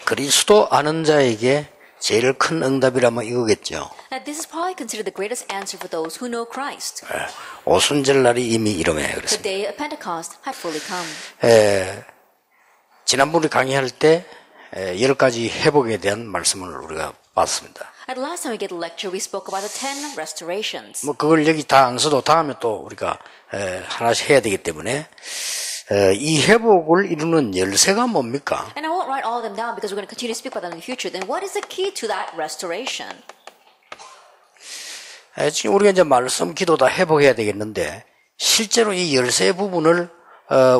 그리스도 아는 자에게 제일 큰 응답이라면 이거겠죠. This is probably considered the greatest answer for those who know Christ. 오순절 날이 이미 이름에 The 그랬습니다. day of Pentecost had fully come. 지난번에 강의할 때 10가지 회복에 대한 말씀을 우리가 봤습니다. At last time we gave the lecture, we spoke about the 10 restorations. 뭐 그걸 여기 다 안 써도 다음에 또 우리가 하나씩 해야 되기 때문에 이 회복을 이루는 열쇠가 뭡니까? And I won't write all of them down because we're going to continue to speak about them in the future. Then what is the key to that restoration? 지금 우리가 이제 말씀, 기도 다 회복해야 되겠는데 실제로 이 열쇠 부분을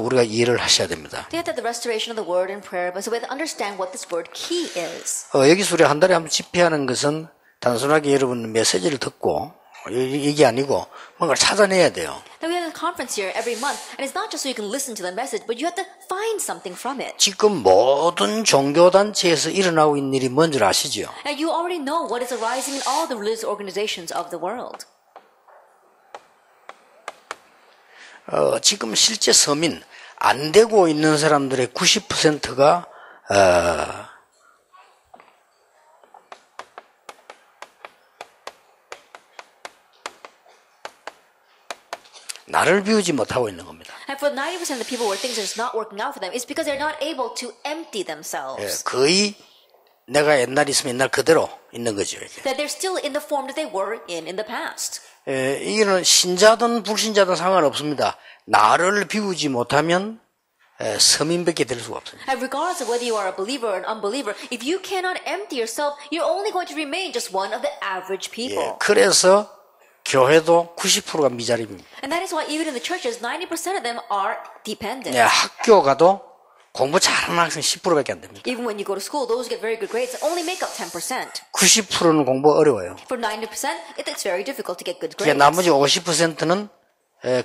우리가 이해를 하셔야 됩니다. They had the restoration of the word and prayer, but so we have to understand what this word key is. 여기서 우리 한 달에 한번 집회하는 것은 단순하게 여러분 메시지를 듣고 이게 아니고 뭔가를 찾아내야 돼요. Now we have a conference here every month, and it's not just so you can listen to the message, but you have to find something from it. 지금 모든 종교단체에서 일어나고 있는 일이 뭔지 아시죠? Now you already know what is arising in all the religious organizations of the world. 지금 실제 서민 안 되고 있는 사람들의 90%가 나를 비우지 못하고 있는 겁니다. And for 90% of the people where things are just not working out for them, it's because they're not able to empty themselves. 거의 내가 옛날에 있으면 옛날 그대로 있는 거죠. 이게. That they're still in the form that they were in the past. 이거는 신자든 불신자든 상관없습니다. 나를 비우지 못하면 서민밖에 될 수가 없습니다. And regardless of whether you are a believer or an unbeliever, if you cannot empty yourself, you're only going to remain just one of the average people. 그래서 교회도 90%가 미자립입니다. And that is why even in the churches, 90% of them are dependent. 학교 가도 공부 잘하는 학생 10%밖에 안 됩니다. Even when you go to school, those who get very good grades only make up 10%. 90%는 공부 어려워요. For 90%, it's very difficult to get good 그러니까 grades. 나머지 50%는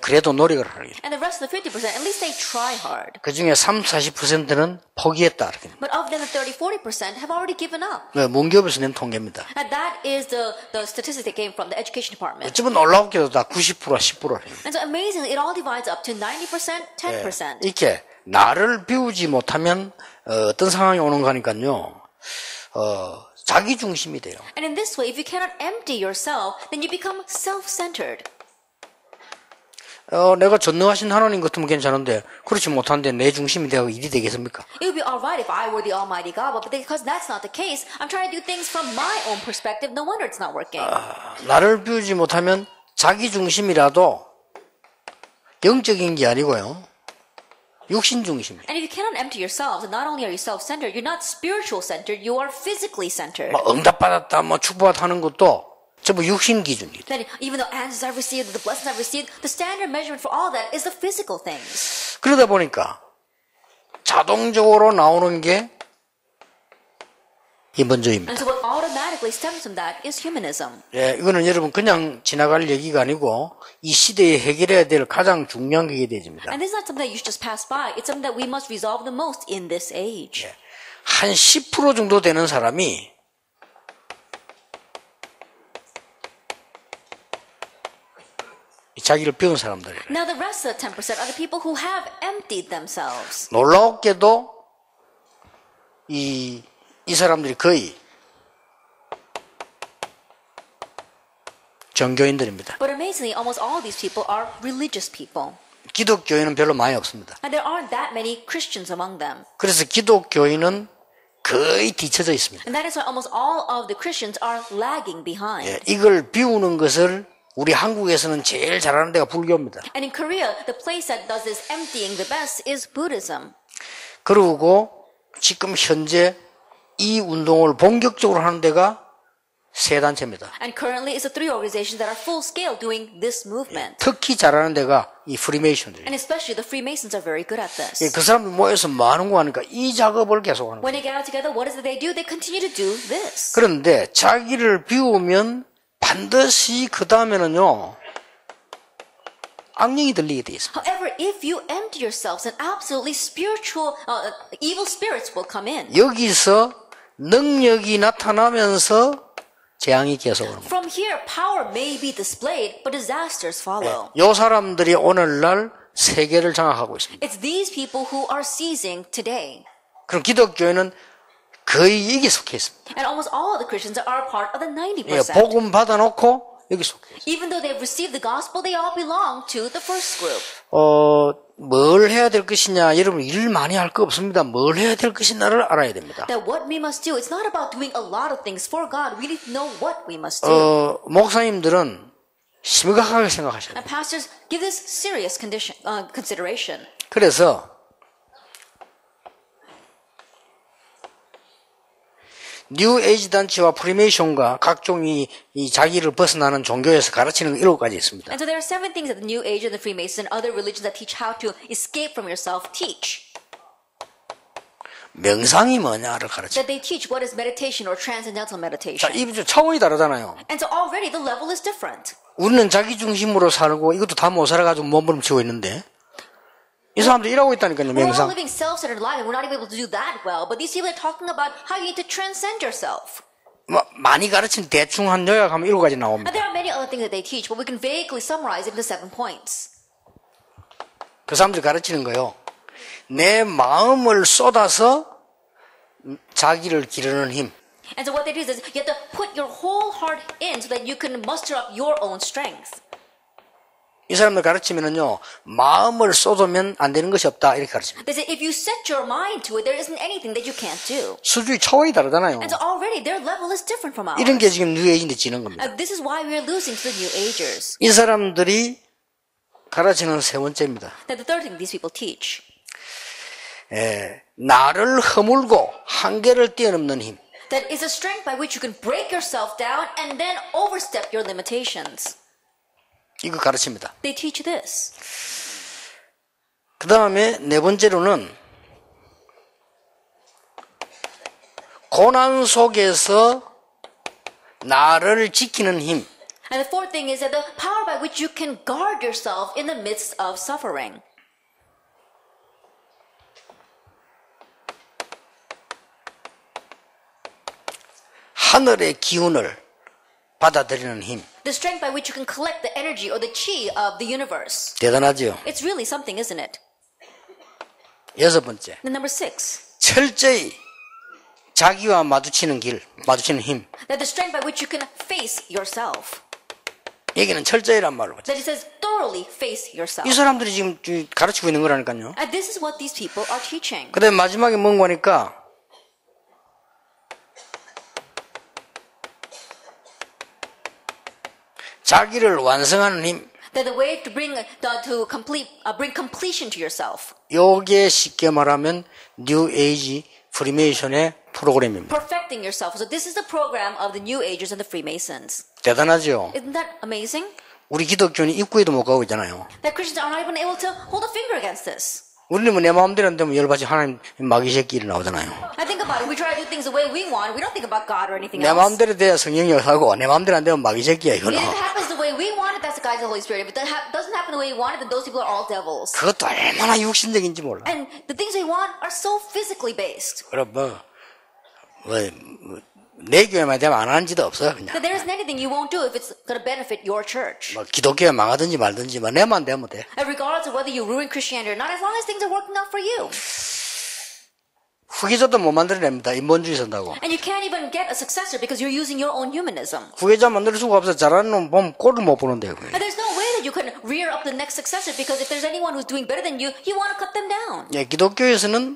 그래도 노력을 하게 돼요. And the rest of the 50%, at least they try hard. 그 중에 30-40%는 포기했다. 이렇게. But of them, the 30-40% have already given up. 문교부에서 낸 통계입니다. And that is the statistics that came from the education department. 어쩌면 놀라웠게도 다 90%, 10%래요. And so amazingly, it all divides up to 90%, 10%. 이렇게 나를 비우지 못하면 어떤 상황이 오는 거니까요. 자기 중심이 돼요. And in this way, if you cannot empty yourself, then you become self-centered. 내가 전능하신 하나님 같으면 괜찮은데 그렇지 못한데 내 중심이 되고 일이 되겠습니까? It would be alright if I were the Almighty God, but because that's not the case, I'm trying to do things from my own perspective. No wonder it's not working. 나를 비우지 못하면 자기 중심이라도 영적인 게 아니고요. 육신 중심이에요. And if you cannot empty yourselves, not only are you self-centered, you're not spiritual-centered, you are physically centered. 응답받았다, 축복받다는 것도 전부 육신 기준이에요. Then even the answers I've received, the blessings I've received, the standard measurement for all that is the physical things. 그러다 보니까 자동적으로 나오는 게 이번저입니다. And so what automatically stems from that is humanism. 이거는 여러분 그냥 지나갈 얘기가 아니고 이 시대에 해결해야 될 가장 중요한 게 되집니다. And this is not something that you should just pass by. It's something that we must resolve the most in this age. 한 10% 정도 되는 사람이 자기를 비운 사람들이에요. Now the rest of the 10% are the people who have emptied themselves. 놀라웠게도 이 사람들이 거의 종교인들입니다. But amazingly, almost all of these people are religious people. 기독교인은 별로 많이 없습니다. And there aren't that many Christians among them. 그래서 기독교인은 거의 뒤쳐져 있습니다. And that is why almost all of the Christians are lagging behind. 이걸 비우는 것을 우리 한국에서는 제일 잘하는 데가 불교입니다. And in Korea, the place that does this emptying the best is Buddhism. 그리고 지금 현재 이 운동을 본격적으로 하는 데가 세 단체입니다. And currently, it's the three organizations that are full scale doing this movement. 특히 잘하는 데가 이 프리메이션들이에요. And especially the Freemasons are very good at this. 그 사람들 모여서 뭐 하는 거 하니까 이 작업을 계속하는 When 거예요. they get out together, what is it they do? They continue to do this. 그런데 자기를 비우면 반드시 그 다음에는요 악령이 들리게 돼 있습니다. However, if you empty yourselves, then absolutely spiritual, evil spirits will come in. 여기서 능력이 나타나면서 재앙이 계속 오는 거예요. From here, power may be displayed, but disasters follow. 이 사람들이 오늘날 세계를 장악하고 있습니다. It's these people who are seizing today. 그럼 기독교회는 거의 여기 속해 있습니다. And almost all of the Christians are part of the 예, 90%. 복음 받아놓고 여기 속해 있어요. Even though they've received the gospel, they all belong to the first group. 뭘 해야 될 것이냐, 여러분 일 많이 할 거 없습니다. 뭘 해야 될 것이냐를 알아야 됩니다. That what we must do, it's not about doing a lot of things for God. We need to know what we must do. 목사님들은 심각하게 생각하셔야 돼요. And pastors give this serious consideration. 그래서 뉴 에이지 단체와 프리메이션과 각종 이 자기를 벗어나는 종교에서 가르치는 7가지 있습니다. And so there are 7 things that the New Age and the Freemason and other religions that teach how to escape from yourself teach. 명상이 뭐냐를 가르쳐요. That they teach what is meditation or transcendental 자, meditation. 이 차원이 다르잖아요. And so already the level is different. 우리는 자기 중심으로 살고 이것도 다 못 살아가지고 몸부림치고 있는데 이 사람들 일하고 있다니까요. We're all 명상. living self-centered life and we're not even able to do that well. But these people are talking about how you need to transcend yourself. 많이 가르친 대충 한 요약하면 7가지 나옵니다. And there are many other things that they teach, but we can vaguely summarize it into 7 points. 그 사람들이 가르치는 거요. 내 마음을 쏟아서 자기를 기르는 힘. And so what they do is you have to put your whole heart in so that you can muster up your own strength. 이 사람들 가르치면은요, 마음을 쏟으면 안 되는 것이 없다 이렇게 가르칩니다. They say if you set your mind to it, there isn't anything that you can't do. 수준이 차원이 다르잖아요. And so already their level is different from ours. 이런 게 지금 뉴에이지인데 지는 겁니다. This is why we are losing to the New Agers. 이 사람들이 가르치는 3번째입니다. That the third thing these people teach. 나를 허물고 한계를 뛰어넘는 힘. That is a strength by which you can break yourself down and then overstep your limitations. 이거 가르칩니다. They teach this. 그 다음에 4번째로는 고난 속에서 나를 지키는 힘. And the fourth thing is that the power by which you can guard yourself in the midst of suffering. 하늘의 기운을 받아들이는 힘. The strength by which you can collect the energy or the chi of the universe. 대단하죠. It's really something, isn't it? 6번째. And number 6. 철저히 자기와 마주치는 힘. That the strength by which you can face yourself. 여기는 철저히란 말로 하죠. That it says thoroughly face yourself. 이 사람들이 지금 가르치고 있는 거라니까요. And this is what these people are teaching. 그 다음에 마지막에 뭔가 하니까 자기를 완성하는 힘. That the way to bring completion to yourself. 요게 쉽게 말하면 뉴 에이지 프리메이션의 프로그램입니다. Perfecting yourself. So this is the program of the New Agers and the Freemasons. 대단하죠. Isn't that amazing? 우리 기독교는 입구에도 못 가고 있잖아요. That Christians are not even able to hold a finger against this. 우리는 뭐 내 마음대로 안 되면 열받이 하나님 마귀 새끼를 나오잖아요. I think about it. We try to do things the way we want. We don't think about God or anything 내 else. 마음대로 돼야 성령이 하고 내 마음대로 안 되면 마귀 새끼야 이거는. If it happens the way we want it, that's the guys of the Holy Spirit. If it doesn't happen the way we want it, then those people are all devils. 그것도 얼마나 육신적인지 몰라. And the things we want are so physically based. 그럼 내 교회만 되면 안 하는 짓도 없어요 그냥. That there isn't anything you won't do if it's going to benefit your church. 뭐 기독교에 망하든지 말든지 뭐 내만 되면 돼. And regardless of whether you ruin Christianity or not, as long as things are working out for you. 후계자도 못 만들어냅니다. 인본주의 선다고. And you can't even get a successor because you're using your own humanism. 후계자 만들 수가 없어. 잘하는 놈 보면 꼴을 못 보는데요. And there's no way that you can rear up the next successor because if there's anyone who's doing better than you, you want to cut them down. 예, 기독교에서는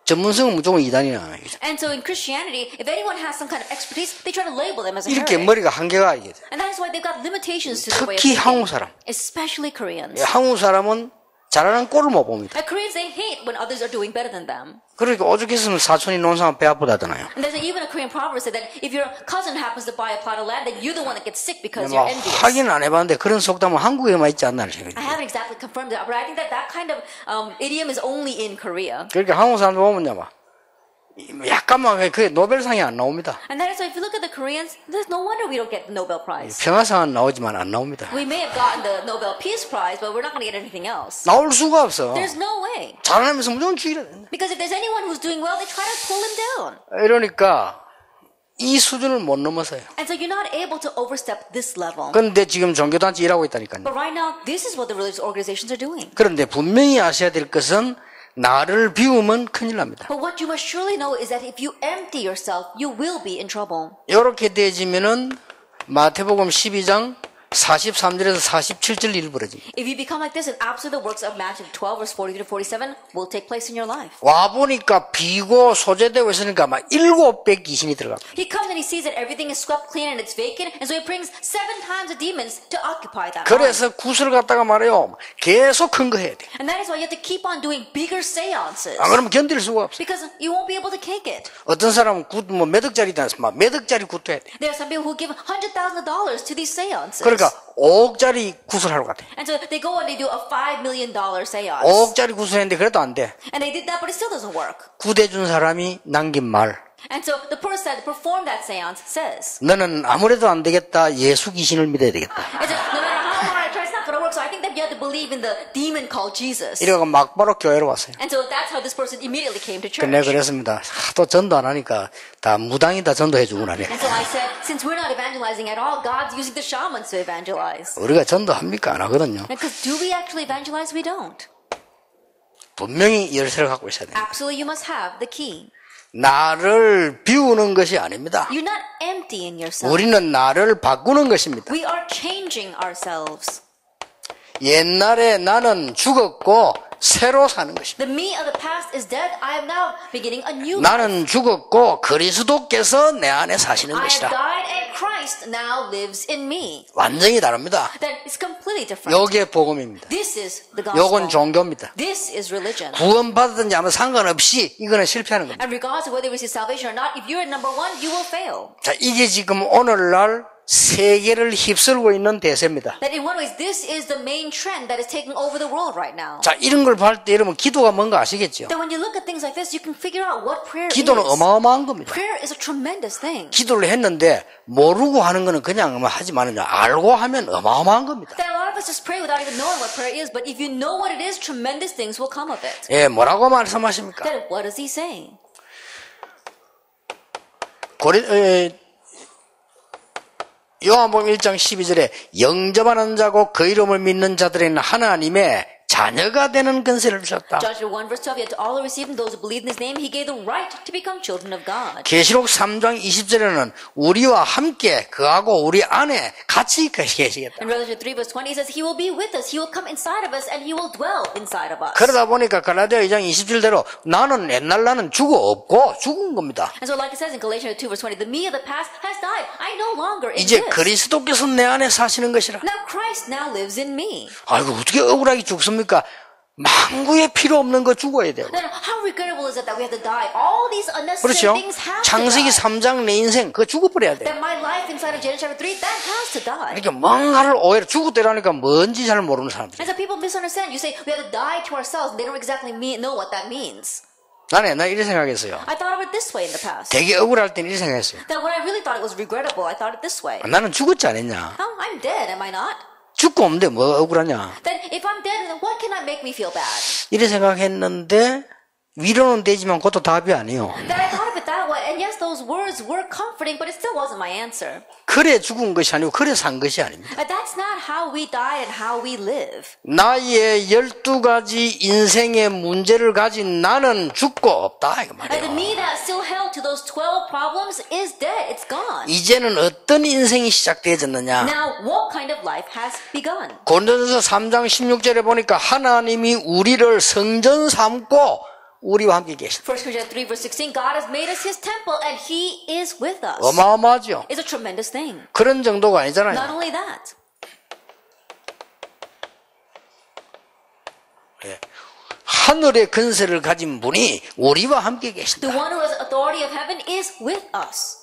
전문성은 무조건 이단이야. And so in Christianity, if anyone has some kind of expertise, they try to label them as a 이렇게 heretic. 머리가 한계가 이게 돼. And that is why they've got limitations to the way of 특히 thinking. 한국 사람. Especially Koreans. 예, 한국 사람은 잘하는 꼴을 못 봅니다. And Koreans, they hate when others are doing better than them. 그러니까 오죽했으면 사촌이 논사면 배 아프다잖아요. And there's even a Korean proverb that said that if your cousin happens to buy a plot of land, then you're the one that gets sick because 뭐 you're envious. 확인은 안 해봤는데 그런 속담은 한국에만 있지 않나 I 생각해요. haven't exactly confirmed that, but I think that kind of idiom is only in Korea. 그러니까 한국 사람들 보면요, 막 약간만 그게 노벨상이 안 나옵니다. And that is why if you look at the Koreans, there's no wonder we don't get the Nobel Prize. 평화상은 나오지만 안 나옵니다. We may have gotten the Nobel Peace Prize, but we're not going to get anything else. 나올 수가 없어. There's no way. 잘하면서 무조건 죽이려. Because if there's anyone who's doing well, they try to pull him down. 이러니까 이 수준을 못 넘어서요. And so you're not able to overstep this level. 그런데 지금 종교단체 일하고 있다니까요. But right now, this is what the religious organizations are doing. 그런데 분명히 아셔야 될 것은 나를 비우면 큰일 납니다. But what you must surely know is that if you empty yourself, you will be in trouble. 이렇게 되어지면은 마태복음 12장 43절에서 47절 일이 벌어집니다. If you become like this, and absolutely the works of Matthew 12, verse 43 to 47 will take place in your life. 와 보니까 비고 소재되고 있으니까 막 7배 귀신이 들어갑니다. He comes and he sees that everything is swept clean and it's vacant, and so he brings 7 times the demons to occupy that. 그래서 구슬 갖다가 말해요. 계속 큰 거 해야 돼. And that is why you have to keep on doing bigger seances. 안 그러면 견딜 수가 없어. Because you won't be able to take it. 어떤 사람은 몇 억짜리 다녔으면 몇 억짜리 굿도 해야 돼. There are some people who give $100,000 to these seances. 그러니까 5억짜리 구슬하러 갔대. And so they go and they do a $5 million seance. 5억짜리 구슬했는데 그래도 안 돼. And they did that, but it still doesn't work. 구대준 사람이 남긴 말. And so the person that performed that seance says, 너는 아무래도 안 되겠다. 예수 귀신을 믿어야 되겠다. it's just, no matter how hard I try, it's not going to work. So I think that you have to believe in the demon called Jesus. 이러고 막바로 교회로 왔어요. And so that's how this person immediately came to church. 근데 그랬습니다. 하도 전도 안 하니까 다 무당이 다 전도해 주고 나네. And so I said, since we're not evangelizing at all, God's using the shamans to evangelize. 우리가 전도합니까? 안 하거든요. Because do we actually evangelize? We don't. 분명히 열쇠를 갖고 있어야 돼요. Absolutely, you must have the key. 나를 비우는 것이 아닙니다. You're not emptying yourself. 우리는 나를 바꾸는 것입니다. We are changing ourselves. 옛날에 나는 죽었고 새로 사는 것입니다. The me of the past is dead. I am now beginning a new life. 나는 죽었고 그리스도께서 내 안에 사시는 I have 것이다. died and Christ now lives in me. 완전히 다릅니다. That is completely different. 요게 복음입니다. This is the 요건 gospel. 종교입니다. This is religion. 구원받았든지 아무 상관없이 이거는 실패하는 겁니다. And regardless of whether you receive salvation or not, if you're number one, you will fail. 자, 이게 지금 오늘날 세계를 휩쓸고 있는 대세입니다. That in one way, this is the main trend that is taking over the world right now. 자, 이런 걸 볼 때 여러분 기도가 뭔가 아시겠죠? That when you look at things like this, you can figure out what prayer 기도는 is. 어마어마한 겁니다. Prayer is a tremendous thing. 기도를 했는데 모르고 하는 거는 그냥 하지만 알고 하면 어마어마한 겁니다. That a lot of us just pray without even knowing what prayer is, but if you know what it is, tremendous things will come of it. 예, 뭐라고 말씀하십니까? Then what is he saying? 요한복음 1장 12절에 영접하는 자고 그 이름을 믿는 자들에게는 하나님의 자녀가 되는 권세를 주셨다. Joshua 1 verse 12, yet to all who received him, those who believe in his name, he gave the right to become children of God. 계시록 3장 20절에는 우리와 함께 그하고 우리 안에 같이 계시겠다. In Revelation 3 verse 20, he says, he will be with us, he will come inside of us, and he will dwell inside of us. 그러다 보니까 갈라디아 2장 20절대로 나는 옛날 나는 죽어 죽은 겁니다. And so like it says in Galatians 2 verse 20, the me of the past has died. I no longer 이제 exist. 그리스도께서 내 안에 사시는 것이라. Now Christ now lives in me. 아이고 어떻게 억울하게 죽습니까? 망구에 필요 없는 거 죽어야 돼요. Then how regrettable is it that we have to die? All these unnecessary 그렇죠? things have to 창세기 die. 3장 내 인생 그거 죽어버려야 돼요. That my life inside of Genesis chapter 3, that has to die. 그러니까 뭔가를 오해를 죽었대라니까 뭔지 잘 모르는 사람들. And so people misunderstand. You say we have to die to ourselves, and they don't exactly know what that means. 나는 옛날에 이렇게 생각했어요. I thought of it this way in the past. 되게 억울할 때는 이렇게 생각했어요. That when I really thought it was regrettable, I thought it this way. 나는 죽었지 않았냐? Oh, I'm dead, am I not? 죽고 없는데 뭐가 억울하냐? Then if I'm dead, then what cannot make me feel bad? 이렇게 생각했는데 위로는 되지만 그것도 답이 아니에요. That I thought of it that way, and yes, those words were comforting, but it still wasn't my answer. 그래 죽은 것이 아니고 그래 산 것이 아닙니다. That's not how we died and how we live. 나의 12가지 인생의 문제를 가진 나는 죽고 없다 이거 And the 말이에요. me that still held to those 12 problems is dead. It's gone. 이제는 어떤 인생이 시작되어졌느냐? Now, what kind of life has begun? 고린도전서 3장 16절에 보니까 하나님이 우리를 성전 삼고 우리와 함께 계신다. 1 Corinthians 3 verse 16, God has made us his temple and he is with us. 어마어마하죠. It's a tremendous thing. 그런 정도가 Not 아니잖아요. only that, 하늘의 근세를 가진 분이 우리와 함께 계신다. the one who has authority of heaven is with us.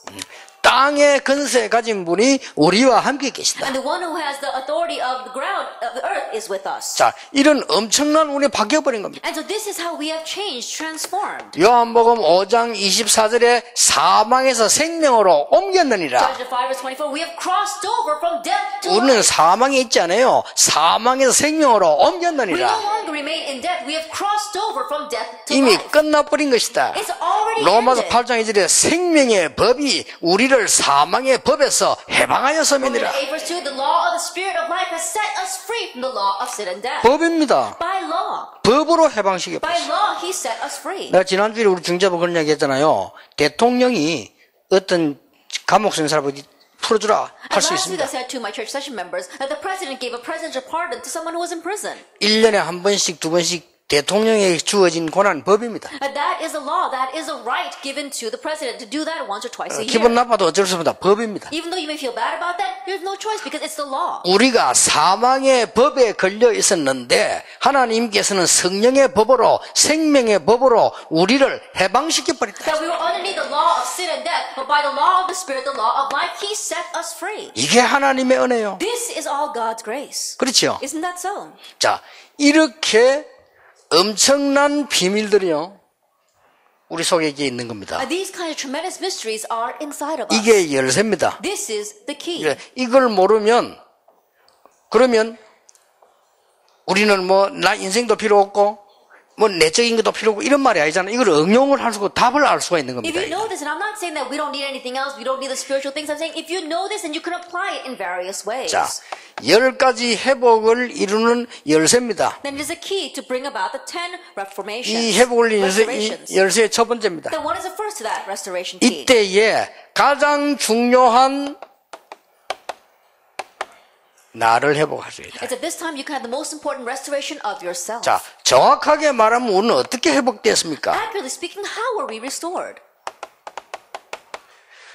땅의 근세 가진 분이 우리와 함께 계신다. And the one who has the authority of the ground, of the earth, is with us. 자, 이런 엄청난 운이 바뀌어버린 겁니다. And so this is how we have changed, transformed. 요한복음 5장 24절에 사망에서 생명으로 옮겼느니라. Joshua 5 verse 24, we have crossed over from death to 우리는 life. 사망에 있지 않아요. 사망에서 생명으로 We no 옮겼느니라. longer remain in death. We have crossed over from death to 이미 life. 끝나버린 것이다. It's already 로마서 ended. 8장 2절에 생명의 법이 우리를 사망의 법에서 해방하였음이니라. Romans 8 verse 2, the law of the spirit of life has set us free from the law of sin and death. 법입니다. By law. 법으로 해방시켜 By 버렸어요. law, he set us free. 내가 지난주에 우리 중재부 그런 이야기 했잖아요. 대통령이 어떤 감옥 생 사람을 풀어주라 할 And 수 last week I 있습니다. said to my church session members that the president gave a presidential pardon to someone who was in prison. 1년에 한 번씩 두 번씩 대통령에게 주어진 권한 법입니다. And that is a law, that is a right given to the president to do that once or twice a year. 기분 나빠도 어쩔 수 없습니다. 법입니다. Even though you may feel bad about that, you have no choice because it's the law. 우리가 사망의 법에 걸려 있었는데 하나님께서는 성령의 법으로 생명의 법으로 우리를 해방시켜 버렸다. That we were underneath the law of sin and death, but by the law of the Spirit, the law of life, he set us free. 이게 하나님의 은혜요. This is all God's grace. 그렇죠? Isn't that so? 자, 이렇게 엄청난 비밀들이요 우리 속에 있는 겁니다. These kind of tremendous mysteries are inside of us. 이게 열쇠입니다. This is the key. 이걸 모르면 그러면 우리는 뭐 나 인생도 필요 없고 뭐 내적인 것도 필요 없고 이런 말이 아니잖아요. 이걸 응용을 할 수가 답을 알 수가 있는 If 겁니다. you know this, and I'm not saying that we don't need anything else, we don't need the spiritual things. I'm saying if you know this, then you can apply it in various ways. 자, 10가지 회복을 이루는 열쇠입니다. Then it is a key to bring about the 10 reformations. 이 회복을 이루는 restorations. 열쇠의 첫 번째입니다. Then what is the first to that restoration key? 이때에 가장 중요한 나를 회복하셔야 돼요. It's at this time you can have the most important restoration of yourself. 자, 정확하게 말하면 우리는 어떻게 회복됐습니까? Accurately speaking, how were we restored?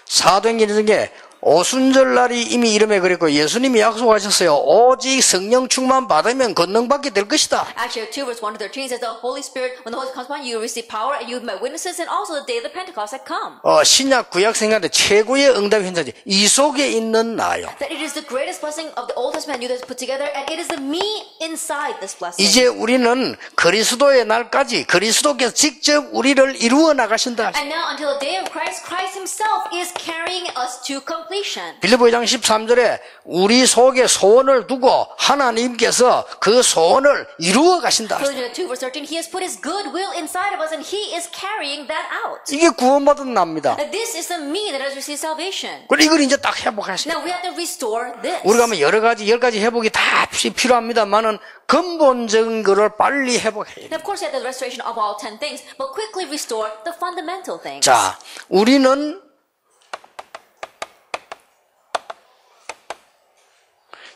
사도행전 중에 오순절날이 이미 이름에 그랬고 예수님이 약속하셨어요. 오직 성령 충만 받으면 권능받게 될 것이다. Actually, 2 verse 1 to 13 says the Holy Spirit, when the Holy Spirit comes upon you, you will receive power, and you have met witnesses, and also the day of the Pentecost had come. 신약 구약 생각하는데 최고의 응답 현상이 이 속에 있는 나요. That it is the greatest blessing of the Old Testament and New Testament put together, and it is the me inside this blessing. 이제 우리는 그리스도의 날까지 그리스도께서 직접 우리를 이루어 나가신다. And now, until the day of Christ, Christ himself is carrying us to completion. 빌립보 2장 13절에 우리 속에 소원을 두고 하나님께서 그 소원을 이루어 가신다. Philippians 2 verse 13, he has put his good will inside of us, and he is carrying that out. 이게 구원받은 납니다. That this is the me that has received salvation. 그리고 이걸 이제 딱 회복하시다. Now we have to restore this. 우리가 뭐 여러 가지 10가지 회복이 다 필요합니다만은 근본적인 거를 빨리 회복해야 And of course, we have the restoration of all 10 things, but quickly restore the fundamental things. 자, 우리는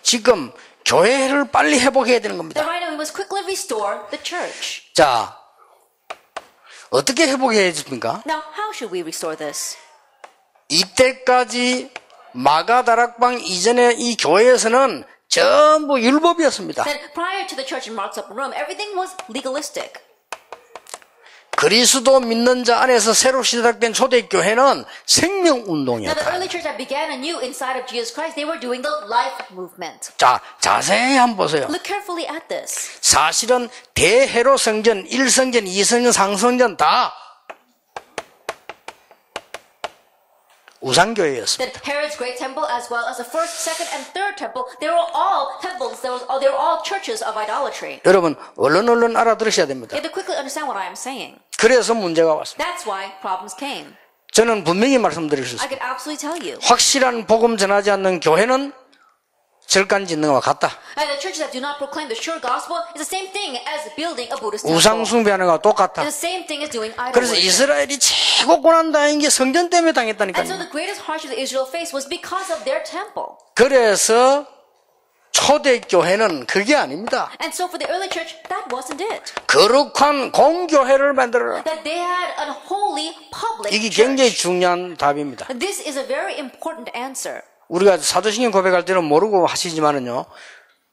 지금 교회를 빨리 회복해야 되는 Then 겁니다. right now, we must quickly restore the church. 자, 어떻게 회복해야 됩니까? Now, how should we restore this? 이때까지 마가다락방 이전에 이 교회에서는 전부 율법이었습니다. Then prior to the church in Mark's Upper Room, everything was legalistic. 그리스도 믿는 자 안에서 새로 시작된 초대교회는 Now, the 생명운동이었다. early church that began anew inside of Jesus Christ, they were doing the life movement. 자, 자세히 한번 보세요. Look carefully at this. 사실은 대헤로 성전, 1성전, 2성전, 3성전 다 우상교회였습니다. That Herod's great temple, as well as the first, second, and third temple, they were all temples. They were all churches of idolatry. 여러분 얼른 알아들으셔야 됩니다. You have to quickly understand what I am saying. 그래서 문제가 왔습니다. That's why problems came. 저는 분명히 말씀드릴 수 I 있습니다. could absolutely tell you. 확실한 복음 전하지 않는 교회는 절간 짓는 것과 같다. And the churches that do not proclaim the sure gospel is the same thing as building a Buddhist 우상 temple. 숭배하는 것과 똑같다. It's the same thing as doing idol 그래서 worship. 이스라엘이 최고 고난당한 게 성전 때문에 And so 당했다니까요. the greatest hardship that Israel faced was because of their temple. 그래서 초대교회는 그게 아닙니다. And so for the early church, that wasn't it. 거룩한 공교회를 만들어라. That they had a holy public 이게 굉장히 church. 중요한 답입니다. And this is a very important answer. 우리가 사도신경 고백할 때는 모르고 하시지만은요,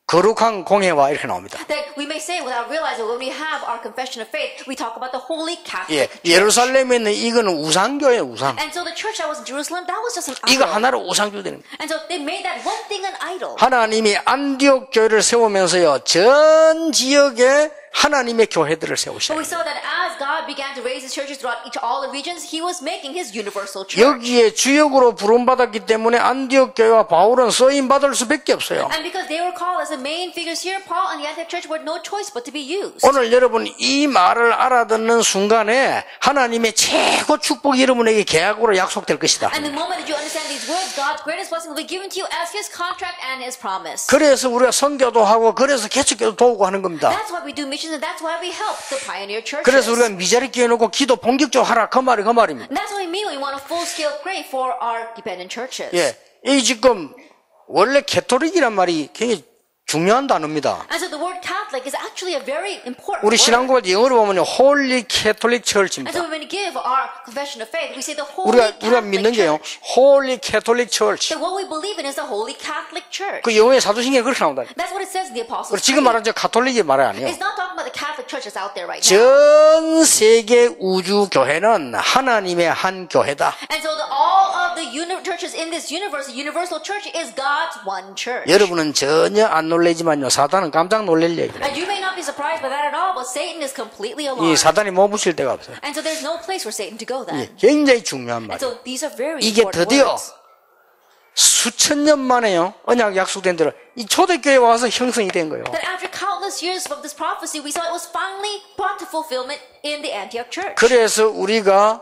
거룩한 공회와 이렇게 나옵니다. That we may say without realizing when we have our confession of faith, we talk about the holy Catholic 예, Church. 예루살렘에 있는 이거는 우상교회예요, 우상. And so the church that was in Jerusalem, that was just an 이거 idol. 하나로 우상교 되는 거예요. And so they made that one thing an idol. 하나님이 안디옥 교회를 세우면서요, 전 지역에 하나님의 교회들을 But 세우셔요. we saw that as as God began to raise his churches throughout all the regions, he was making his universal church. 여기에 주역으로 부름받았기 때문에 안디옥 교회와 바울은 쓰임받을 수밖에 없어요. And because they were called as the main figures here, Paul and the Antioch church were no choice but to be used. 오늘 여러분 이 말을 알아듣는 순간에 하나님의 최고 축복이 여러분에게 계약으로 약속될 것이다. And the moment that you understand these words, God's greatest blessing will be given to you as his contract and his promise. 그래서 우리가 선교도 하고 그래서 개척교도 도우고 하는 겁니다. That's why we do missions and that's why we help the pioneer churches. 그래서 우리가 미자리 끼워놓고 기도 본격적으로 하라 그 말입니다. And that's what we mean when we want a full-scale pray for our dependent churches. 예, 이 지금 원래 캐톨릭이란 말이 굉장히 중요한 단어입니다. And so the word Catholic is actually a very important 우리 word. 신앙고할 영어로 보면요, Holy Catholic And Church입니다. so when we give our confession of faith, we say the Holy 우리가 Catholic 믿는 게요, Church. Holy Catholic Church. So what we believe in is the Holy Catholic Church. 그 영어의 사도신경에 그렇게 나온다. That's what it says in the Apostles' 그리고 지금 Creed. 말하는 저 가톨릭의 말이 아니에요. It's not talking about the Catholic Church that's out there right now. 전 세계 우주 교회는 하나님의 한 교회다. And so all of the churches in this universe, the universal church, is God's one church. 여러분은 전혀 안 놀라지만요, 사단은 깜짝 놀랄 얘기예요. And you may not be surprised by that at all, but Satan is completely 이 alarmed. 사단이 못 붙일 데가 없어요. And so there's no place for Satan to go then. 굉장히 중요한 And 말이에요. so these are very 이게 important 드디어 words. 수천 년 만에요, 언약 약속된 대로 이 초대교회에 와서 형성이 된 거예요. That after countless years of this prophecy, we saw it was finally brought to fulfillment in the Antioch church. 그래서 우리가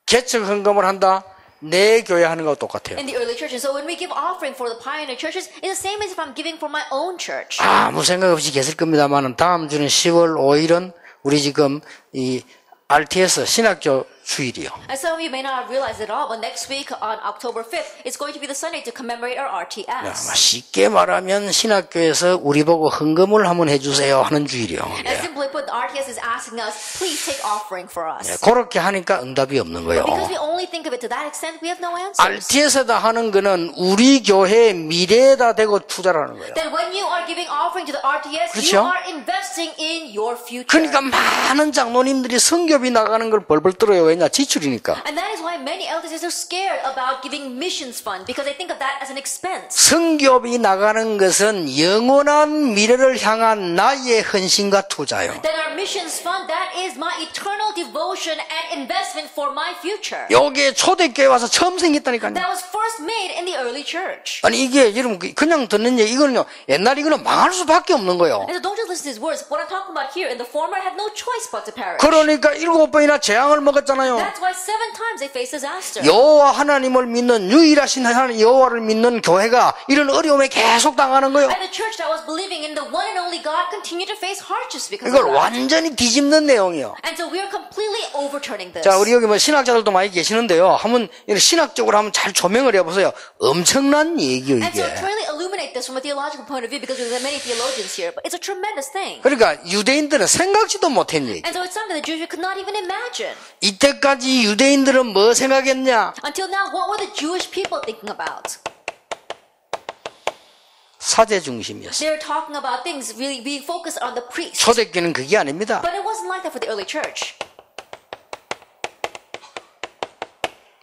개척 헌금을 한다, 내 교회 하는 거와 똑같아요. In the early churches. So when we give offering for the pioneer churches, it's the same as if I'm giving for my own church. 아무 생각 없이 계실 겁니다만 다음 주는 10월 5일은 우리 지금 이 RTS 신학교 주일이요. And some of you may not have realized it all, but next week on October 5th, it's going to be the Sunday to commemorate our RTS. 쉽게 말하면 신학교에서 우리 보고 헌금을 한번 해주세요 하는 주일이요. And simply put, the RTS is asking us, please take offering for us. 그렇게 하니까 응답이 없는 거예요. But because we only think of it to that extent, we have no answers. RTS에다 하는 거는 우리 교회의 미래에다 대고 투자를 하는 거예요. Then when you are giving offering to the RTS, 그렇죠? you are investing in your future. 그러니까 많은 장로님들이 성교비 나가는 걸 벌벌 떨어요. 왜냐? 지출이니까. And that is why many elders are so scared about giving missions fund, because they think of that as an expense. 성교비 나가는 것은 영원한 미래를 향한 나의 헌신과 투자요. Then our missions fund, that is my eternal devotion and investment for my future. 요게 초대교회 와서 처음 생겼다니까요. That was first made in the early church. 아니 이게 여러분 그냥 듣는 얘기 이거는요. 옛날 이거는 망할 수밖에 없는 거예요. And so don't just listen to these words. What I'm talking about here, in the former had no choice but to perish. 그러니까 7번이나 재앙을 먹었잖아요. That's why 7 times they faced disaster. 여호와 하나님을 믿는 유일하신 하나님 여호와를 믿는 교회가 이런 어려움에 계속 당하는 거예요. And the church that was believing in the one and only God continued to face hardships because 이걸 of that. 완전히 뒤집는 내용이에요. And so we are completely overturning this. 자, 우리 여기 뭐 신학자들도 많이 계시는데요. 한번 이런 신학적으로 한번 잘 조명을 해보세요. 엄청난 얘기예요, And so 이게. to really illuminate this from a theological point of view, because there are many theologians here, but it's a tremendous thing. 그러니까 유대인들은 생각지도 못한 얘기. And so it's something the Jews could not even imagine. 이때까지 유대인들은 뭐 생각했냐? Until now, what were the Jewish people thinking about? 사제 중심이었어요. They were talking about things really being focused on the priest. 초대교회는 그게 아닙니다. But it wasn't like that for the early church.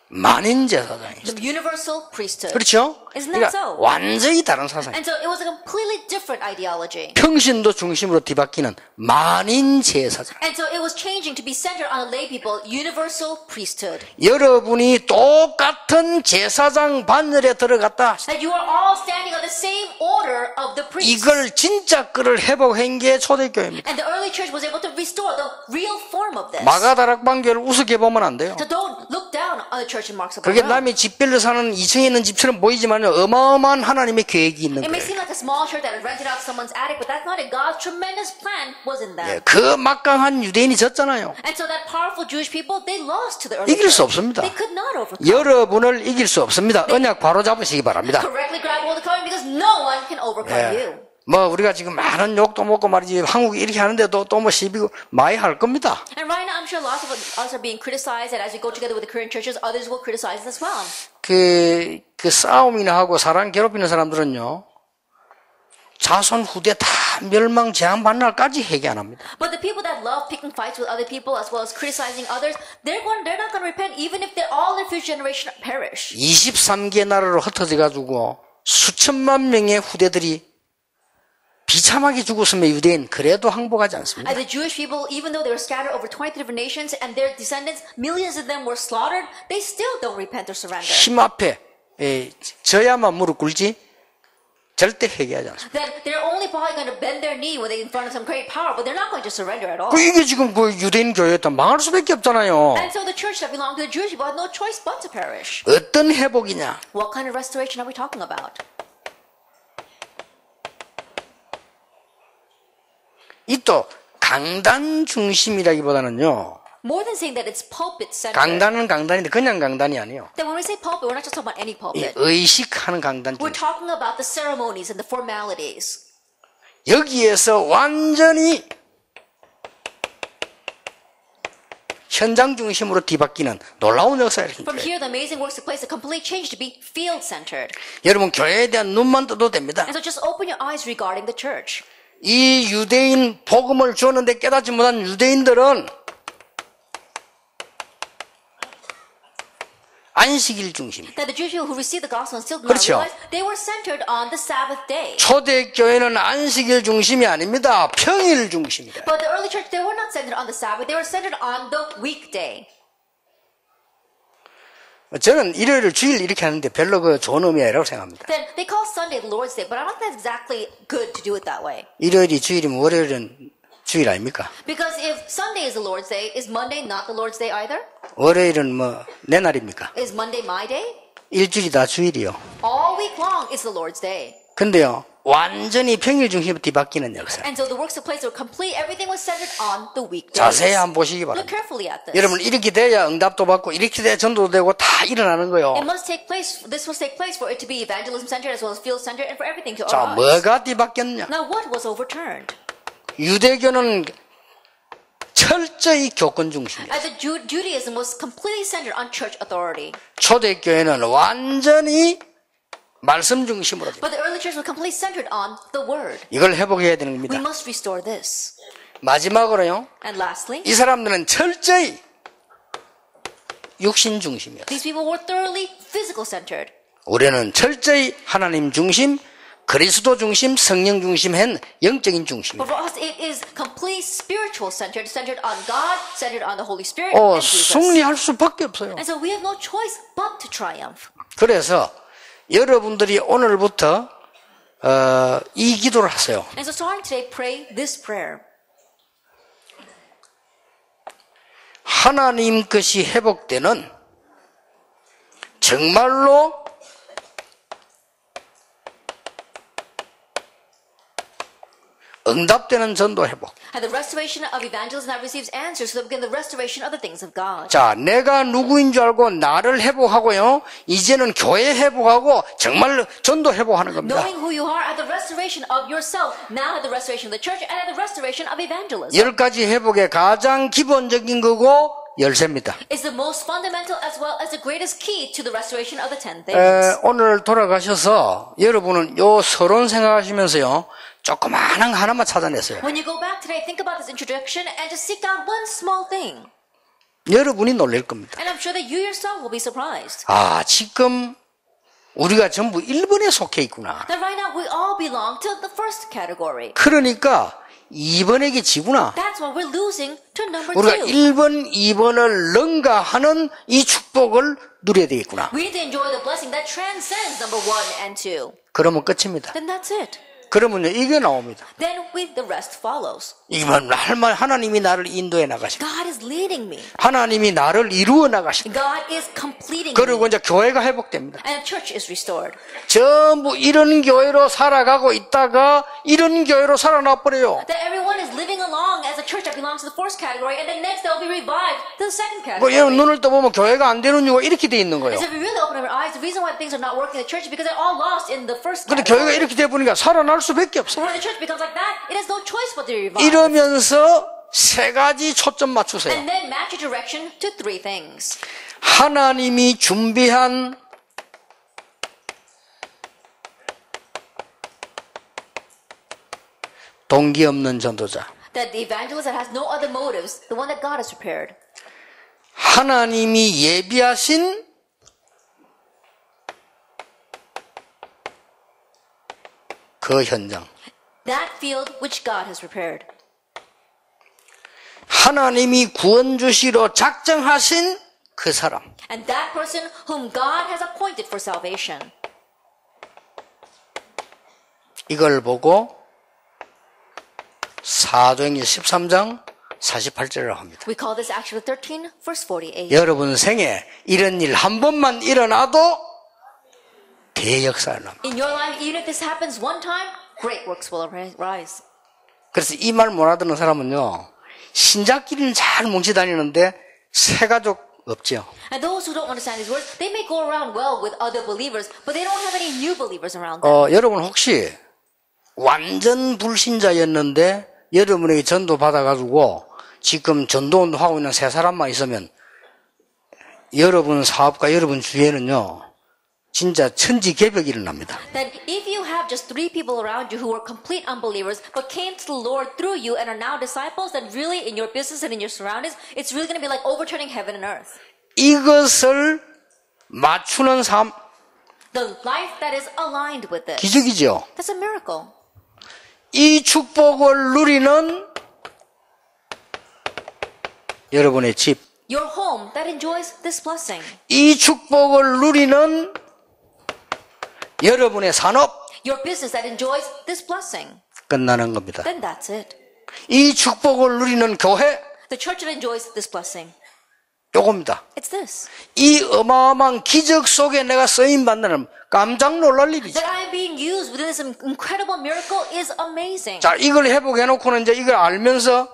만인 제사장이었어요. The universal priesthood. 그렇죠? Isn't that 그러니까 so? 완전히 다른 사상. And so it was a completely different ideology. 평신도 중심으로 뒤바뀌는 만인 제사장. And so it was changing to be centered on the lay people, universal priesthood. 여러분이 똑같은 제사장 반열에 들어갔다. That you are all standing on the same order of the priests. 이걸 진짜 그를 회복한 게 초대교회입니다. And the early church was able to restore the real form of this. 마가다락방교를 우습게 보면 안 돼요. So don't look down on the church in Mark's 그게 Upper Room. 남의 집별로 사는 2층에 있는 집처럼 보이지만 어마어마한 하나님의 계획이 있는 It may 거예요. seem like a small church that rented out someone's attic, but that's not it. God's tremendous plan was in that. 그 막강한 유대인이 졌잖아요. And so that powerful Jewish people, they lost to the early 이길 수 church. 없습니다. They could not overcome. 여러분을 이길 수 없습니다. 언약 바로 잡으시기 바랍니다. Correctly grab hold of the covenant, because no one can overcome you. 뭐 우리가 지금 많은 욕도 먹고 말이지 한국이 이렇게 하는데도 또 뭐 시비고 많이 할 겁니다. And right now, I'm sure lots of us are being criticized, and as we go together with the Korean churches, others will criticize us as well. 그 싸움이나 하고 사람 괴롭히는 사람들은요, 자손 후대 다 멸망 재앙 받는 날까지 회개 안 합니다. But the people that love picking fights with other people as well as criticizing others, they're not going to repent even if all their future generation perish. 23개 나라로 흩어져 가지고 수천만 명의 후대들이 비참하게 죽었으면 유대인 그래도 항복하지 않습니다. And the Jewish people, even though they were scattered over 23 different nations and their descendants, millions of them were slaughtered, they still don't repent or surrender. 힘 앞에 져야만 무릎 꿇지 절대 회개하지 않습니다. Then they're only probably going to bend their knee when they in front of some great power, but they're not going to surrender at all. 이게 지금 그 유대인 교회였다 망할 수밖에 없잖아요. And so the church that belonged to the Jewish people had no choice but to perish. 어떤 회복이냐? What kind of restoration are we talking about? 이 또 강단 중심이라기보다는요. More than saying that it's pulpit centered. 강단은 강단인데 그냥 강단이 아니에요. Then when we say pulpit, we're not just talking about any 이 pulpit. 의식하는 강단 We're 중심. talking about the ceremonies and the formalities. 여기에서 완전히 현장 중심으로 뒤바뀌는 놀라운 역사가 From 일으킵니다. here, the amazing works took place, a complete change to be field-centered. 여러분 교회에 대한 눈만 떠도 됩니다. And so just open your eyes regarding the church. 이 유대인 복음을 주었는데 깨닫지 못한 유대인들은 안식일 중심이에요. That the Jewish people who received the gospel and still did not 그렇죠. realize they were centered on the Sabbath day. 초대교회는 안식일 중심이 아닙니다. 평일 중심이다. But the early church, they were not centered on the Sabbath. They were centered on the weekday. 저는 일요일을 주일 이렇게 하는데 별로 그 좋은 의미 아니라고 생각합니다. Then they call Sunday the Lord's Day, but I don't think that's exactly good to do it that way. 일요일이 주일이면 월요일은 주일 아닙니까? Because if Sunday is the Lord's Day, is Monday not the Lord's Day either? 월요일은 뭐 내 날입니까? Is Monday my day? 일주일이 다 주일이요. All week long is the Lord's Day. 근데요, 완전히 평일 중심으로 뒤바뀌는 역사. And so the works of place were complete. Everything was centered on the weekdays. 자세히 한번 보시기 Look 바랍니다. carefully at this. 여러분 이렇게 돼야 응답도 받고 이렇게 돼야 전도도 되고 다 일어나는 거요. It must take place. This must take place for it to be evangelism centered as well as field centered, and for everything to 자, arise. 뭐가 뒤바뀌었냐? Now, what was overturned? 유대교는 철저히 교권 중심이에요. The Judaism was completely centered on church authority, 초대교회는 완전히 말씀 중심으로 돼요. but the early church was completely centered on the word. 이걸 회복해야 되는 We 겁니다. must restore this. 마지막으로요, And lastly, 이 사람들은 철저히 육신 중심이었어요. these people were thoroughly physical centered. 우리는 철저히 하나님 중심, 그리스도 중심, 성령 중심한 영적인 중심이에요. But for us, it is completely spiritual centered, centered on God, centered on the Holy Spirit, and Jesus. 승리할 수밖에 없어요. And so we have no choice but to triumph. 그래서 여러분들이 오늘부터 이 기도를 하세요. And so starting today, pray this prayer. 하나님 것이 회복되는 정말로 응답되는 전도 회복. And the restoration of evangelism that receives answers so that we get the restoration of the things of God. 자, 내가 누구인 줄 알고 나를 회복하고요. 이제는 교회 회복하고 정말 전도 회복하는 겁니다. Knowing who you are at the restoration of yourself, now at the restoration of the church, and at the restoration of evangelism. 10가지 회복의 가장 기본적인 거고 열쇠입니다. It's the most fundamental as well as the greatest key to the restoration of the 10 things. 오늘 돌아가셔서 여러분은 요 서론 생각하시면서요. 조그마한 하나만 찾아냈어요. When you go back today, think about this introduction and just seek out one small thing. 여러분이 놀랄 겁니다. And I'm sure that you yourself will be surprised. 아, 지금 우리가 전부 1번에 속해 있구나. That right now we all belong to the first category. 그러니까 2번에게 지구나. That's why we're losing to number 우리가 2. 1번, 2번을 능가하는 이 축복을 누려야 되겠구나. We need to enjoy the blessing that transcends number 1 and 2. 그러면 끝입니다. Then that's it. 그러면요, 이게 나옵니다. Then the rest follows. 이건 하나님이 나를 인도해 나가십니다. God is leading me. 하나님이 나를 이루어 나가십니다. God is completing 그리고 me. 이제 교회가 회복됩니다. And the church is restored. 전부 이런 교회로 살아가고 있다가 이런 교회로 살아나 버려요. That everyone is living along as a church that belongs to the first category, and then next they'll be revived to the second 뭐 category. 눈을 떠보면 교회가 안 되는 이유가 이렇게 돼 있는 거예요. So if we really open our eyes, the reason why things are not working in the church is because they're all lost in the first 근데 교회가 category. 이렇게 돼 보니까 살아날 수밖에 없어요. When the church becomes like that, it has no choice but to be revived. 이러면서 세 가지 초점 맞추세요. And then match your direction to 3 things. 하나님이 준비한 동기 없는 전도자. That the evangelist that has no other motives, the one that God has prepared. 하나님이 예비하신 그 현장. that field which God has prepared. 하나님이 구원 주시러 작정하신 그 사람. And that person whom God has appointed for salvation. 이걸 보고 사도행전 13장 48절이라고 합니다. We call this Acts 13, verse 48. 여러분 생에 이런 일 한 번만 일어나도 대역사를 납니다. In your life, even if this happens one time, great works will arise. 그래서 이 말 못 알아듣는 사람은요, 신자끼리는 잘 뭉치 다니는데 새 가족 없죠. And those who don't understand these words, they may go around well with other believers, but they don't have any new believers around them. 여러분 혹시 완전 불신자였는데 여러분에게 전도 받아가지고 지금 전도운동 하고 있는 세 사람만 있으면 여러분 사업과 여러분 주위에는요 진짜 천지개벽이 일어납니다. That if you have just 3 people around you who were complete unbelievers but came to the Lord through you and are now disciples, then really in your business and in your surroundings, it's really going to be like overturning heaven and earth. 이것을 맞추는 삶 The life that is aligned with this. 기적이죠. That's a miracle. 이 축복을 누리는 여러분의 집, Your home that enjoys this blessing. 이 축복을 누리는 여러분의 산업 Your business that enjoys this blessing. 끝나는 겁니다. Then that's it. 이 축복을 누리는 교회 The church that enjoys this blessing. 요겁니다. It's this. 이 어마어마한 기적 속에 내가 쓰임 받는 깜짝 놀랄 일이죠. That I am being used within this incredible miracle is amazing. 자, 이걸 회복해놓고는 이제 이걸 알면서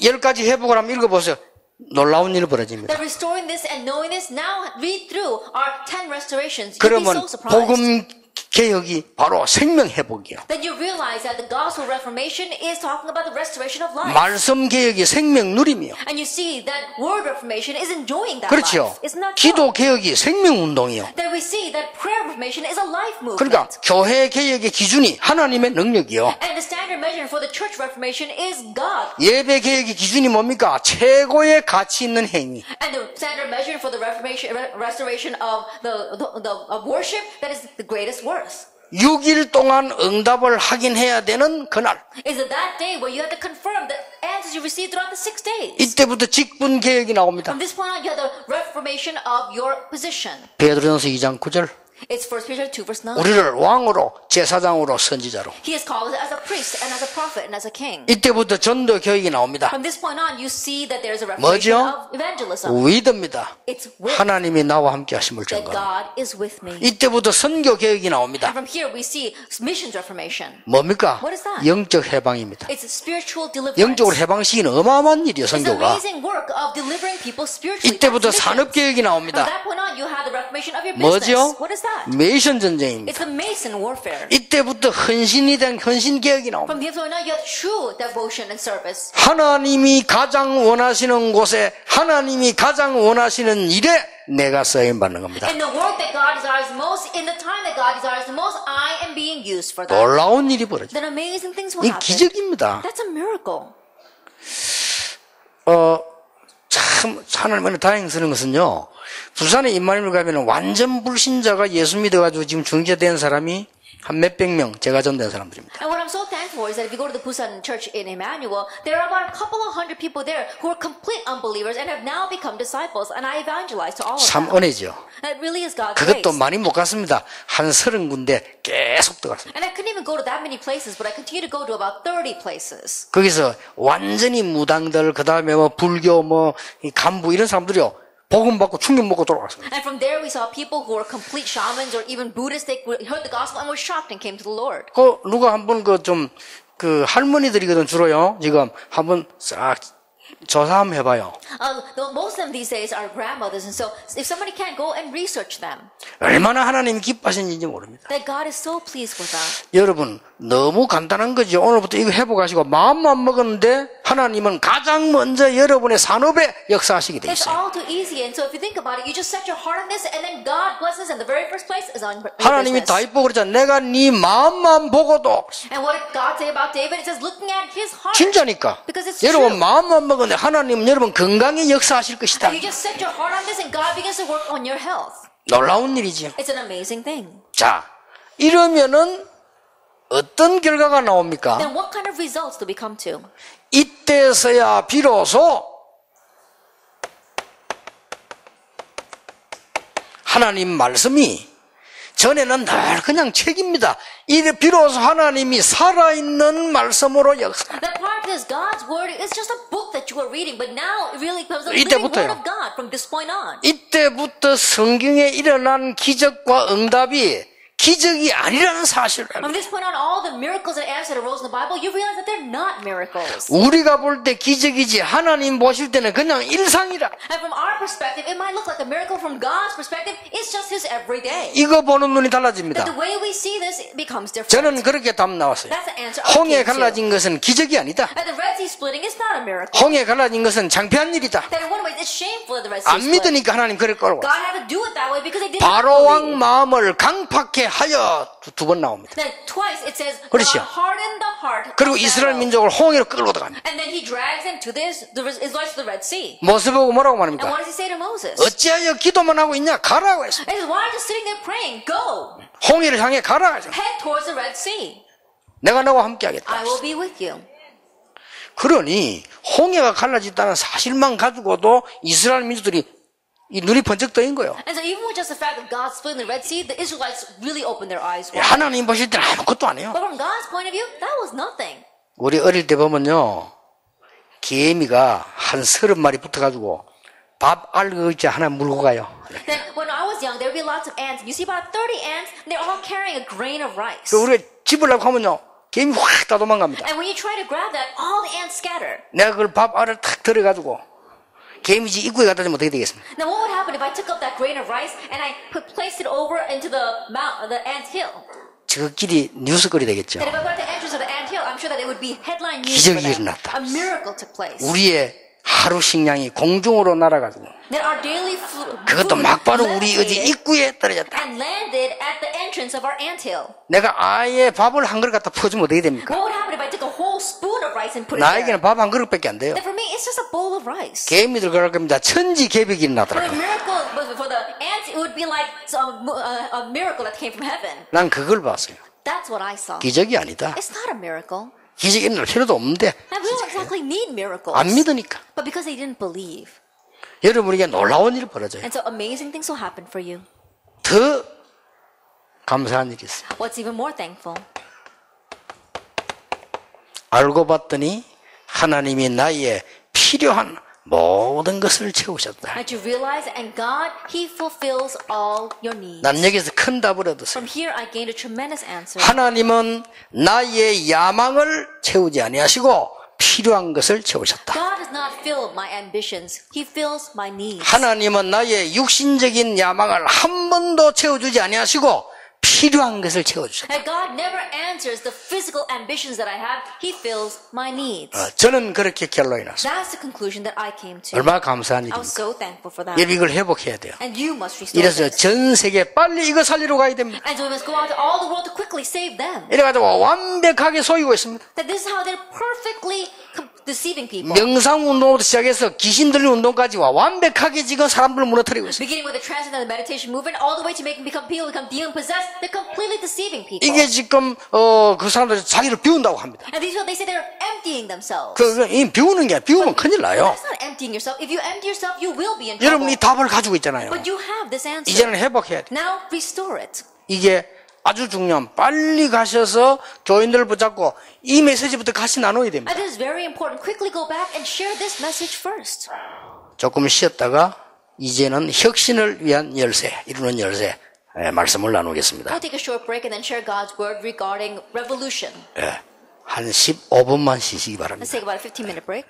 10가지 회복을 한번 읽어보세요. 놀라운 일이 벌어집니다. That restoring this and knowing this, now read through our 10 restorations. You'll be 그러면 so surprised. 복음 개혁이 바로 생명 회복이요. Then you realize that the gospel reformation is talking about the restoration of life. 말씀 개혁이 생명 누림이요. And you see that word reformation is enjoying that 그렇죠. life. Isn't that true? 기도 개혁이 생명 운동이요. Then we see that prayer reformation is a life movement. 그러니까 교회 개혁의 기준이 하나님의 능력이요. And the standard measure for the church reformation is God. 예배 개혁의 기준이 뭡니까? 최고의 가치 있는 행위. And the standard measure for the restoration of of worship, that is the greatest worth. 6일 동안 응답을 확인해야 되는 그날. Is it that day where you have to confirm the answers you received throughout the 6 days? 이때부터 직분 개혁이 나옵니다. From this point on, you have the reformation of your position. 베드로전서 2장 9절. It's 1 Peter 2 verse 9. 우리를 왕으로, 제사장으로, 선지자로. He has called us as a priest and as a prophet and as a king. 이때부터 전도 교육이 나옵니다. From this point on, you see that there is a reformation 뭐죠? of evangelism. 위드입니다. It's with 하나님이 나와 함께 하심을 that 증거. God is with me. 이때부터 선교 교육이 나옵니다. And from here, we see missions reformation. 뭡니까? What is that? 영적 해방입니다. It's spiritual deliverance. 영적으로 해방시키는 어마어마한 일이에요, It's the 선교가. amazing work of delivering people spiritually. 이때부터 That's 산업 missions. 교육이 From 나옵니다. that point on, you have the reformation of your business. 뭐죠? What is that? 메이션 전쟁입니다. It's the Mason warfare. 이때부터 헌신이 된 헌신 개혁이 나옵니다. From here point on, you have true devotion and service. 하나님이 가장 원하시는 곳에 하나님이 가장 원하시는 일에 내가 쓰임 받는 겁니다. In the work that God desires most, in the time that God desires the most, I am being used for that. 놀라운 일이 벌어져. Then amazing things will 이 happen. 기적입니다. That's a miracle. 참 하나님은 다행스러운 것은요. 부산에 임마누엘 가면 완전 불신자가 예수 믿어가지고 지금 중재된 사람이 한 몇백 명 제가 전된 사람들입니다. And what I'm so thankful is that if you go to the Busan church in Emmanuel, there are about a couple of hundred people there who are complete unbelievers and have now become disciples, and I evangelize to all of 참 them. 은혜죠. That really is God's grace. 그것도 많이 못 갔습니다. 한 30군데 계속 들어갔습니다. And I couldn't even go to that many places, but I continue to go to about 30 places. 거기서 완전히 무당들, 그 다음에 뭐 불교, 뭐 간부 이런 사람들이요. 복음 받고 충격 먹고 돌아갔습니다. And from there we saw people who were complete shamans or even Buddhists. They heard the gospel and were shocked and came to the Lord. 누가 한번 그 할머니들이거든 주로요. 지금 한번 싹 조사 한번 해봐요. Most of them these days are grandmothers, and so if somebody can't go and research them, 얼마나 하나님이 기뻐하시는지 모릅니다. that God is so pleased with that. 여러분 너무 간단한 거죠. 오늘부터 이거 해보가시고 마음만 먹었는데 하나님은 가장 먼저 여러분의 산업에 역사하시게 돼 It's 있어요. all too easy, and so if you think about it, you just set your heart on this, and then God blesses, and the very first place is on your 하나님이 business. 다윗 보고 그랬잖아. 내가 네 마음만 보고도 And what did God say about David? It says, looking at his heart. 진짜니까. Because it's 여러분 true. 마음만 먹었는데 하나님은 여러분 건강에 역사하실 것이다. You just set your heart on this, and God begins to work on your health. 놀라운 일이지요. It's an amazing thing. 자, 이러면은 어떤 결과가 나옵니까? then what kind of results do we come to? 이때서야 비로소 하나님 말씀이 전에는 늘 그냥 책입니다. 이래 비로소 하나님이 살아있는 말씀으로 역사. That part of this God's word is just a book that you are reading, but now it really becomes the living word of God from this point on. 이때부터 성경에 일어난 기적과 응답이 기적이 아니라는 사실을 From this point on, all the miracles and answers that arose in the Bible, you realize that they're not miracles. 우리가 볼 때 기적이지 하나님 보실 때는 그냥 일상이라. And from our perspective, it might look like a miracle. From God's perspective, it's just His everyday. 이거 보는 눈이 That 달라집니다. the way we see this becomes different. 저는 그렇게 답 나왔어요. That's the answer I 홍해 came to. 갈라진 것은 기적이 아니다. That the Red Sea splitting is not a miracle. 홍해 갈라진 것은 창피한 일이다. That in one way, it's shameful that the Red Sea 안 split. 믿으니까 하나님 그럴 거라고. God had to do it that way because they didn't 바로 왕 believe. 마음을 강팍해 하여 두 번 나옵니다. Then twice it says, God 그렇죠. hardened the heart 그리고 of 이스라엘 Pharaoh. 민족을 홍해로 끌고 들어갑니다. And then He drags them to the Israelites to the Red Sea. 모세 보고 뭐라고 And 말합니까? what does He say to Moses? 어찌하여 기도만 하고 있냐? 가라고 했어. He says, why are you just sitting there praying? Go. 홍해를 향해 가라 했어. Head towards the Red Sea. 내가 너와 함께 하겠다. I will be with you. 그러니 홍해가 갈라졌다는 사실만 가지고도 이스라엘 민족들이 이 눈이 번쩍 떠인 거예요. And so even with just the fact that God split in the Red Sea, the Israelites really opened their eyes wide. 하나님 보실 때는 아무것도 안 해요. But from God's point of view, that was nothing. 우리 어릴 때 보면요, 개미가 한 30마리 붙어가지고 밥 알그지 하나 물고 가요. Then when I was young, there would be lots of ants. You see about 30 ants, and they're all carrying a grain of rice. 그 우리가 집으려고 하면요, 개미 확 다 도망갑니다. And when you try to grab that, all the ants scatter. 내가 그걸 밥 알을 탁 들어가지고 개미집 입구에 갖다 주면 어떻게 되겠습니까? Now what would happen if I took up that grain of rice and I placed it over into the ant hill? 저끼리 뉴스거리 되겠죠. That if I put the entrance of the ant hill, I'm sure that it would be headline news for 기적이 them. 일어났다. A miracle took place. 우리의 하루 식량이 공중으로 날아가지고 That our daily 그것도 food 막바로 우리 어디 levitated 입구에 떨어졌다. and landed at the entrance of our ant hill. 내가 아예 밥을 한 그릇 갖다 퍼주면 어떻게 됩니까? What would happen if I took a whole spoon of rice and put it 나에게는 there? 밥 한 그릇밖에 안 돼요. That for me, it's just a bowl of rice. 개미들 그럴 겁니다. 천지개벽이 For the 일어나더라고요. miracle, but for the ants, it would be like a miracle that came from heaven. 난 그걸 봤어요. That's what I saw. 기적이 아니다. It's not a miracle. 기적이 일어날 필요도 없는데 And we don't exactly need miracles. 안 믿으니까. But because they didn't believe. 여러분에게 놀라운 일이 벌어져요. And so amazing things will happen for you. 더 감사한 일이 있어요. What's even more thankful? 알고 봤더니 하나님이 나의 필요한 모든 것을 채우셨다. That you realize, and God, He fulfills all your needs. 난 여기서 큰 답을 얻었어요. From here, I gained a tremendous answer. 하나님은 나의 야망을 채우지 아니하시고 필요한 것을 채우셨다. God does not fill my ambitions. He fills my needs. 하나님은 나의 육신적인 야망을 한 번도 채워주지 아니하시고 필요한 것을 채워주셨다. And God never answers the physical ambitions that I have. He fills my needs. 저는 그렇게 결론이 났어요. That's the conclusion that I came to. 얼마나 감사한 I was 일입니까? so thankful for that. 여러분 이걸 회복해야 돼요. And you must restore 이래서 this. 전 세계 빨리 이거 살리러 가야 됩니다. And so we must go out to all the world to quickly save them. 이래가지고 완벽하게 속이고 있습니다. That this is how they're perfectly deceiving people. 명상운동부터 시작해서 귀신 들린 운동까지 완벽하게 지금 사람들을 무너뜨리고 있어요. Beginning with the transcendental meditation movement, all the way to making people become demon possessed, they're completely deceiving people. 이게 지금 그 사람들이 자기를 비운다고 합니다. And these people, they say they're emptying themselves. 이 비우는 게 비우면 큰일 나요. That's not emptying yourself. If you empty yourself, you will be in trouble. 여러분이 답을 가지고 있잖아요. But you have this answer. 이제는 회복해야 돼. Now restore it. 이게 아주 중요한 빨리 가셔서 교인들을 붙잡고 이 메시지부터 같이 나눠야 됩니다. And this is very important. Quickly go back and share this message first. 조금 쉬었다가 이제는 혁신을 위한 열쇠, 이루는 열쇠 말씀을 나누겠습니다. We'll take a short break and then share God's word regarding revolution. 한 15분만 쉬시기 바랍니다. Let's take about a 15-minute break.